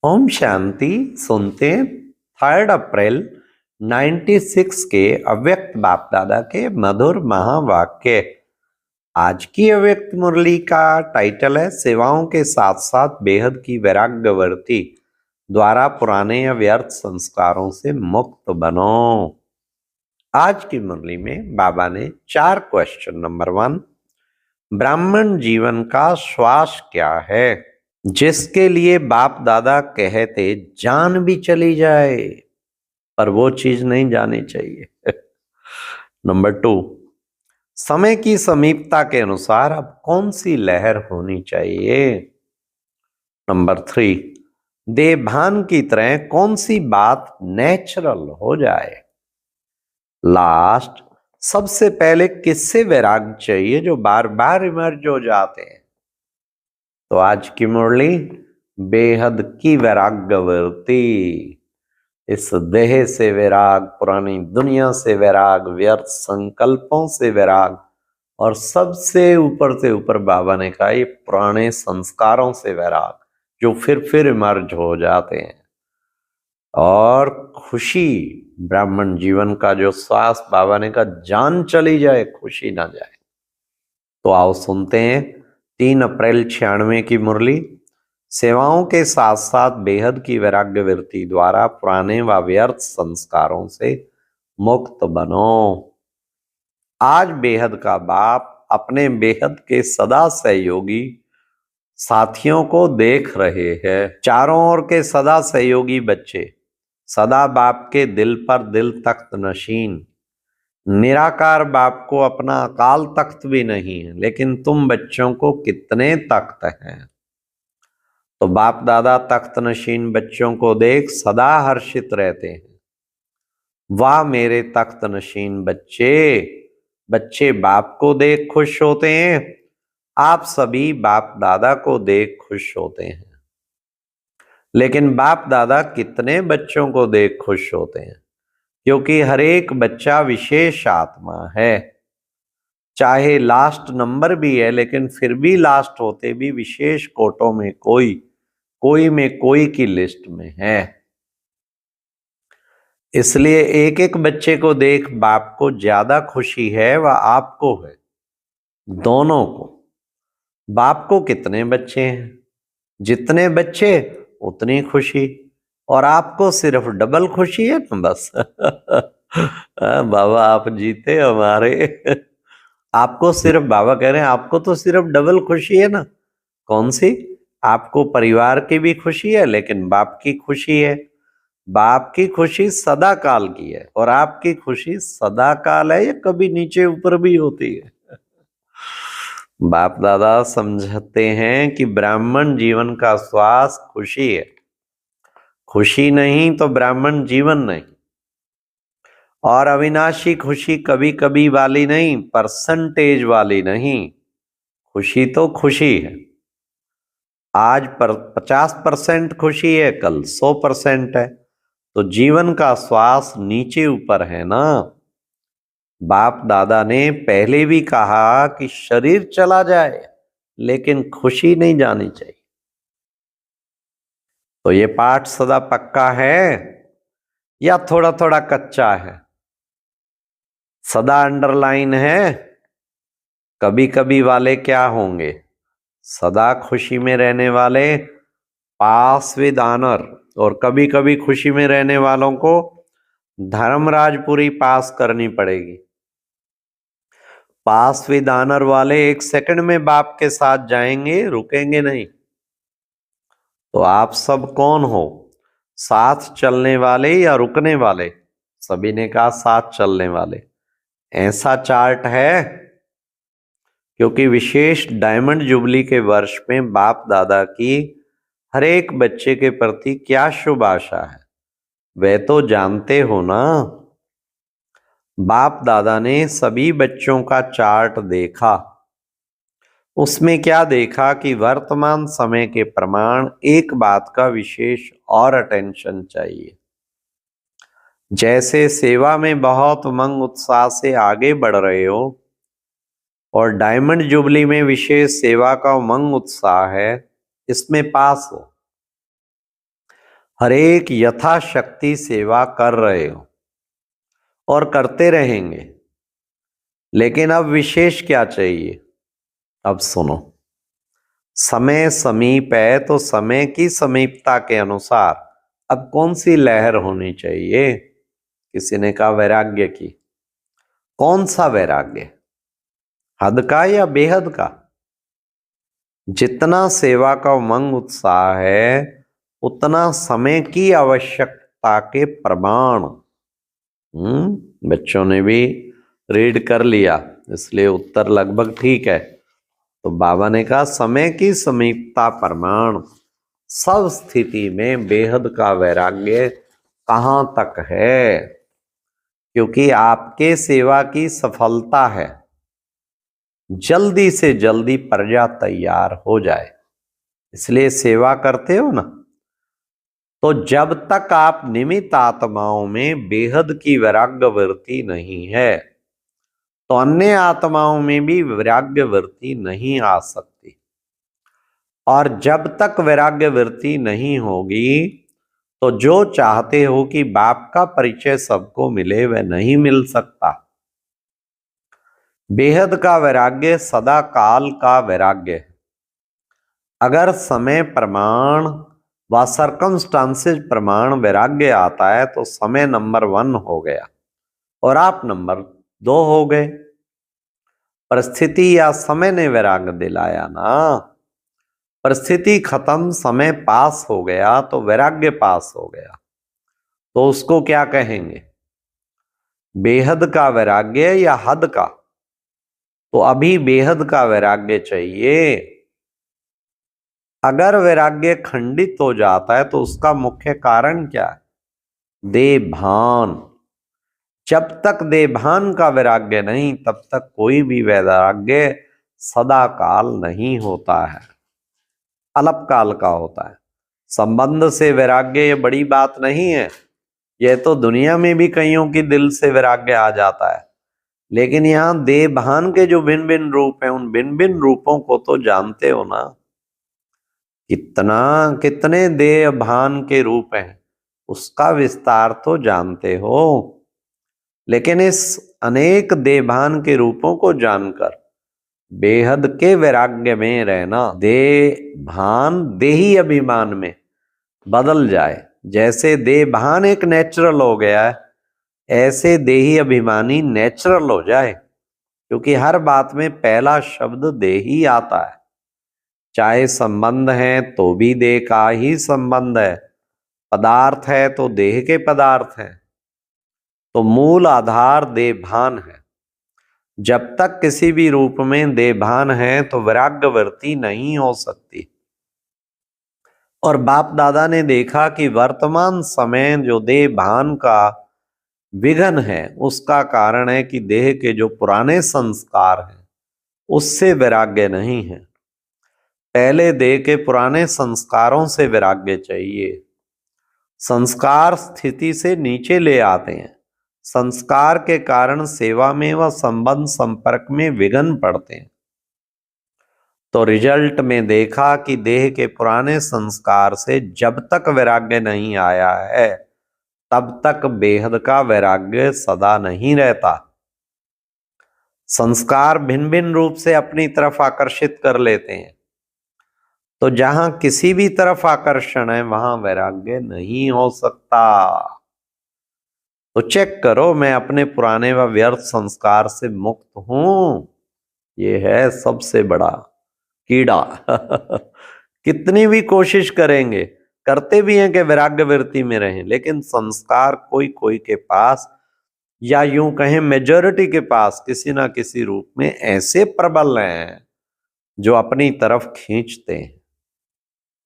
ओम शांति। सुनते हैं 3 अप्रैल 96 के अव्यक्त बाप दादा के मधुर महावाक्य। आज की अव्यक्त मुरली का टाइटल है सेवाओं के साथ साथ बेहद की वैराग्यवर्ती द्वारा पुराने या व्यर्थ संस्कारों से मुक्त बनो। आज की मुरली में बाबा ने 4 क्वेश्चन। नंबर 1, ब्राह्मण जीवन का श्वास क्या है जिसके लिए बाप दादा कहते जान भी चली जाए पर वो चीज नहीं जानी चाहिए। नंबर 2, समय की समीपता के अनुसार अब कौन सी लहर होनी चाहिए। नंबर 3, देवभान की तरह कौन सी बात नेचुरल हो जाए। लास्ट, सबसे पहले किससे वैराग्य चाहिए जो बार बार इमर्ज हो जाते हैं। तो आज की मुरली बेहद की वैराग्यवर्ती, इस देह से वैराग, पुरानी दुनिया से वैराग, व्यर्थ संकल्पों से वैराग और सबसे ऊपर से ऊपर बाबा ने कहा ये पुराने संस्कारों से वैराग जो फिर इमर्ज हो जाते हैं। और खुशी, ब्राह्मण जीवन का जो श्वास बाबा ने कहा जान चली जाए खुशी ना जाए। तो आओ सुनते हैं 3 अप्रैल 96 की मुरली। सेवाओं के साथ साथ बेहद की वैराग्यवृत्ति द्वारा पुराने व व्यर्थ संस्कारों से मुक्त बनो। आज बेहद का बाप अपने बेहद के सदा सहयोगी साथियों को देख रहे हैं। चारों ओर के सदा सहयोगी बच्चे सदा बाप के दिल पर दिल तख्त नशीन। निराकार बाप को अपना अकाल तख्त भी नहीं है, लेकिन तुम बच्चों को कितने तख्त हैं। तो बाप दादा तख्त नशीन बच्चों को देख सदा हर्षित रहते हैं। वाह मेरे तख्त नशीन बच्चे, बच्चे बाप को देख खुश होते हैं। आप सभी बाप दादा को देख खुश होते हैं। लेकिन बाप दादा कितने बच्चों को देख खुश होते हैं, क्योंकि हर एक बच्चा विशेष आत्मा है। चाहे लास्ट नंबर भी है, लेकिन फिर भी लास्ट होते भी विशेष कोटों में कोई में कोई की लिस्ट में है। इसलिए एक एक बच्चे को देख बाप को ज्यादा खुशी है व आपको है, दोनों को। बाप को कितने बच्चे हैं, जितने बच्चे उतनी खुशी, और आपको सिर्फ डबल खुशी है ना बस। बाबा आप जीते हमारे। आपको सिर्फ बाबा कह रहे हैं आपको तो सिर्फ डबल खुशी है ना। कौन सी? आपको परिवार की भी खुशी है, लेकिन बाप की खुशी है। बाप की खुशी सदा काल की है और आपकी खुशी सदा काल है, या कभी नीचे ऊपर भी होती है। बाप दादा समझते हैं कि ब्राह्मण जीवन का श्वास खुशी है। खुशी नहीं तो ब्राह्मण जीवन नहीं। और अविनाशी खुशी कभी कभी वाली नहीं, परसेंटेज वाली नहीं। खुशी तो खुशी है। आज पर 50% खुशी है, कल 100% है। तो जीवन का श्वास नीचे ऊपर है ना। बाप दादा ने पहले भी कहा कि शरीर चला जाए लेकिन खुशी नहीं जानी चाहिए। तो ये पाठ सदा पक्का है या थोड़ा थोड़ा कच्चा है? सदा अंडरलाइन है? कभी कभी वाले क्या होंगे? सदा खुशी में रहने वाले पास विद ऑनर, और कभी कभी खुशी में रहने वालों को धर्मराजपुरी पास करनी पड़ेगी। पास विद ऑनर वाले 1 सेकंड में बाप के साथ जाएंगे, रुकेंगे नहीं। तो आप सब कौन हो, साथ चलने वाले या रुकने वाले? सभी ने कहा साथ चलने वाले। ऐसा चार्ट है, क्योंकि विशेष डायमंड जुबली के वर्ष में बाप दादा की हर एक बच्चे के प्रति क्या शुभ आशा है वह तो जानते हो ना। बाप दादा ने सभी बच्चों का चार्ट देखा। उसमें क्या देखा कि वर्तमान समय के प्रमाण एक बात का विशेष और अटेंशन चाहिए। जैसे सेवा में बहुत उमंग उत्साह से आगे बढ़ रहे हो और डायमंड जुबली में विशेष सेवा का उमंग उत्साह है, इसमें पास हो। हर एक यथाशक्ति सेवा कर रहे हो और करते रहेंगे, लेकिन अब विशेष क्या चाहिए? अब सुनो, समय समीप है तो समय की समीपता के अनुसार अब कौन सी लहर होनी चाहिए? किसी ने कहा वैराग्य की। कौन सा वैराग्य? हद का या बेहद का? जितना सेवा का उमंग उत्साह है, उतना समय की आवश्यकता के प्रमाण। बच्चों ने भी रीड कर लिया, इसलिए उत्तर लगभग ठीक है। तो बाबा ने कहा समय की समीपता प्रमाण, सब स्थिति में बेहद का वैराग्य कहाँ तक है? क्योंकि आपके सेवा की सफलता है जल्दी से जल्दी प्रजा तैयार हो जाए, इसलिए सेवा करते हो ना। तो जब तक आप निमित्त आत्माओं में बेहद की वैराग्य वृत्ति नहीं है, तो अन्य आत्माओं में भी वैराग्य वृत्ति नहीं आ सकती। और जब तक वैराग्य वृत्ति नहीं होगी, तो जो चाहते हो कि बाप का परिचय सबको मिले, वह नहीं मिल सकता। बेहद का वैराग्य सदा काल का वैराग्य है। अगर समय प्रमाण व सर्कमस्टांसेस प्रमाण वैराग्य आता है, तो समय नंबर 1 हो गया और आप नंबर 2 हो गए। परिस्थिति या समय ने वैराग्य दिलाया ना। परिस्थिति खत्म, समय पास हो गया तो वैराग्य पास हो गया, तो उसको क्या कहेंगे? बेहद का वैराग्य या हद का? तो अभी बेहद का वैराग्य चाहिए। अगर वैराग्य खंडित हो जाता है तो उसका मुख्य कारण क्या है? देभान। जब तक देभान का वैराग्य नहीं, तब तक कोई भी वैराग्य सदा काल नहीं होता है, अल्पकाल का होता है। संबंध से वैराग्य ये बड़ी बात नहीं है, यह तो दुनिया में भी कईयों की दिल से वैराग्य आ जाता है, लेकिन यहाँ देभान के जो भिन्न भिन्न रूप हैं, उन भिन्न भिन्न रूपों को तो जानते हो ना। कितने देह भान के रूप हैं, उसका विस्तार तो जानते हो। लेकिन इस अनेक देभान के रूपों को जानकर बेहद के वैराग्य में रहना, देह भान देही अभिमान में बदल जाए। जैसे देह भान एक नेचुरल हो गया है, ऐसे देही अभिमानी नेचुरल हो जाए, क्योंकि हर बात में पहला शब्द देही आता है। चाहे संबंध है तो भी देह का ही संबंध है, पदार्थ है तो देह के पदार्थ है, तो मूल आधार देहभान है। जब तक किसी भी रूप में देहभान है तो वैराग्य वृत्ति नहीं हो सकती। और बाप दादा ने देखा कि वर्तमान समय जो देहभान का विघन है, उसका कारण है कि देह के जो पुराने संस्कार हैं उससे वैराग्य नहीं है। पहले देह के पुराने संस्कारों से वैराग्य चाहिए। संस्कार स्थिति से नीचे ले आते हैं, संस्कार के कारण सेवा में व संबंध संपर्क में विघ्न पड़ते हैं। तो रिजल्ट में देखा कि देह के पुराने संस्कार से जब तक वैराग्य नहीं आया है, तब तक बेहद का वैराग्य सदा नहीं रहता। संस्कार भिन्न भिन्न रूप से अपनी तरफ आकर्षित कर लेते हैं, तो जहां किसी भी तरफ आकर्षण है वहां वैराग्य नहीं हो सकता। तो चेक करो, मैं अपने पुराने व व्यर्थ संस्कार से मुक्त हूं। ये है सबसे बड़ा कीड़ा। कितनी भी कोशिश करेंगे, करते भी हैं कि वैराग्य वृत्ति में रहें, लेकिन संस्कार कोई कोई के पास, या यूं कहें मेजॉरिटी के पास, किसी ना किसी रूप में ऐसे प्रबल हैं जो अपनी तरफ खींचते हैं।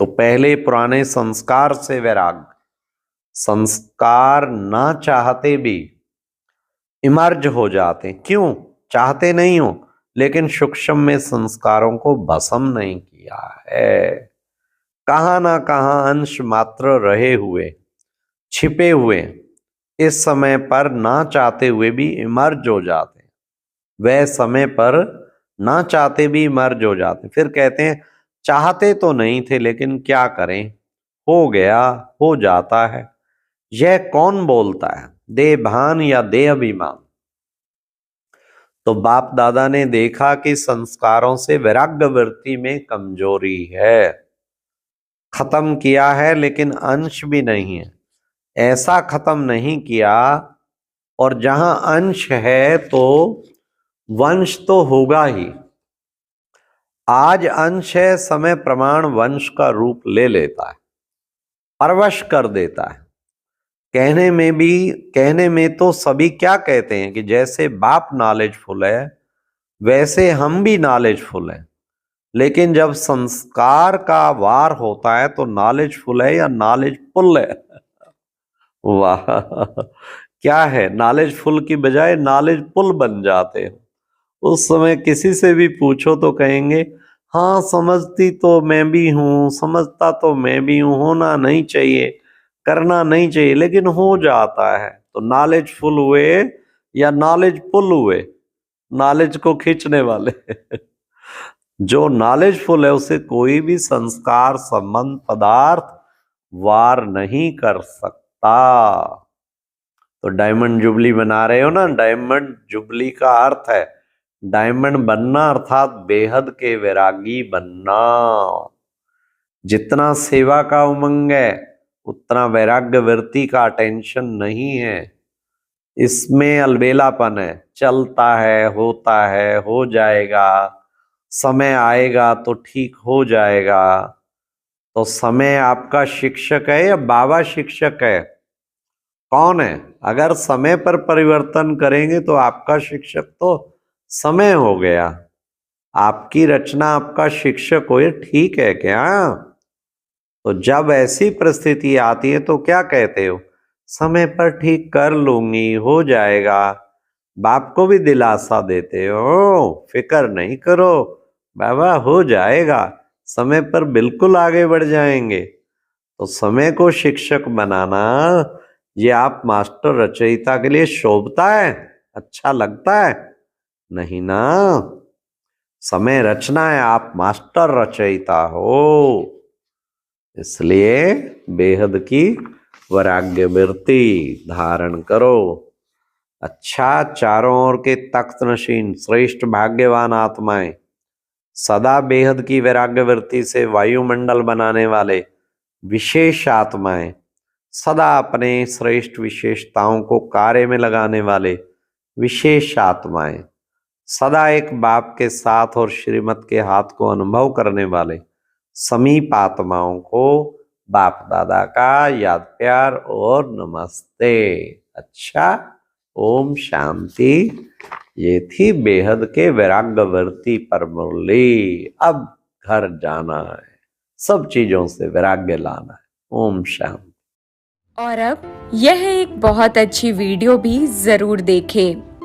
तो पहले पुराने संस्कार से वैराग्य, संस्कार ना चाहते भी इमर्ज हो जाते। क्यों? चाहते नहीं हो, लेकिन सूक्ष्म में संस्कारों को भस्म नहीं किया है। कहां ना कहां अंश मात्र रहे हुए, छिपे हुए, इस समय पर ना चाहते हुए भी इमर्ज हो जाते हैं। वह समय पर ना चाहते भी इमर्ज हो जाते, फिर कहते हैं चाहते तो नहीं थे, लेकिन क्या करें, हो गया, हो जाता है। यह कौन बोलता है, देह भान या देह अभिमान? तो बाप दादा ने देखा कि संस्कारों से वैराग्य वृत्ति में कमजोरी है, खत्म किया है लेकिन अंश भी नहीं है। ऐसा खत्म नहीं किया, और जहां अंश है तो वंश तो होगा ही। आज अंश है, समय प्रमाण वंश का रूप ले लेता है, परवश कर देता है। कहने में तो सभी क्या कहते हैं कि जैसे बाप नॉलेजफुल है वैसे हम भी नॉलेजफुल हैं, लेकिन जब संस्कार का वार होता है तो नॉलेजफुल है या नॉलेजफुल है? वाह, क्या है, नॉलेजफुल की बजाय नॉलेजफुल बन जाते हो। उस समय किसी से भी पूछो तो कहेंगे हाँ समझती तो मैं भी हूँ, समझता तो मैं भी हूँ, होना नहीं चाहिए, करना नहीं चाहिए, लेकिन हो जाता है। तो नॉलेजफुल हुए या नॉलेजफुल हुए? नॉलेज को खींचने वाले। जो नॉलेजफुल है उसे कोई भी संस्कार संबंध पदार्थ वार नहीं कर सकता। तो डायमंड जुबली बना रहे हो ना, डायमंड जुबली का अर्थ है डायमंड बनना, अर्थात बेहद के वैरागी बनना। जितना सेवा का उमंग है उतना वैराग्य वृत्ति का टेंशन नहीं है। इसमें अलबेलापन है, चलता है, होता है, हो जाएगा, समय आएगा तो ठीक हो जाएगा। तो समय आपका शिक्षक है या बाबा शिक्षक है? कौन है? अगर समय पर परिवर्तन करेंगे तो आपका शिक्षक तो समय हो गया। आपकी रचना आपका शिक्षक हो, ये ठीक है क्या? तो जब ऐसी परिस्थिति आती है तो क्या कहते हो? समय पर ठीक कर लूंगी, हो जाएगा। बाप को भी दिलासा देते हो, फिक्र नहीं करो बाबा, हो जाएगा, समय पर बिल्कुल आगे बढ़ जाएंगे। तो समय को शिक्षक बनाना, ये आप मास्टर रचयिता के लिए शोभता है, अच्छा लगता है? नहीं ना। समय रचना है, आप मास्टर रचयिता हो। इसलिए बेहद की वैराग्य वृत्ति धारण करो। अच्छा, चारों ओर के तख्त नशीन श्रेष्ठ भाग्यवान आत्माएं, सदा बेहद की वैराग्य वृत्ति से वायुमंडल बनाने वाले विशेष आत्माएं, सदा अपने श्रेष्ठ विशेषताओं को कार्य में लगाने वाले विशेष आत्माएं, सदा एक बाप के साथ और श्रीमत के हाथ को अनुभव करने वाले समीप आत्माओं को बाप दादा का याद प्यार और नमस्ते। अच्छा, ओम शांति। ये थी बेहद के वैराग्यवर्ती पर मुरली। अब घर जाना है, सब चीजों से वैराग्य लाना है। ओम शांति। और अब यह एक बहुत अच्छी वीडियो भी जरूर देखें।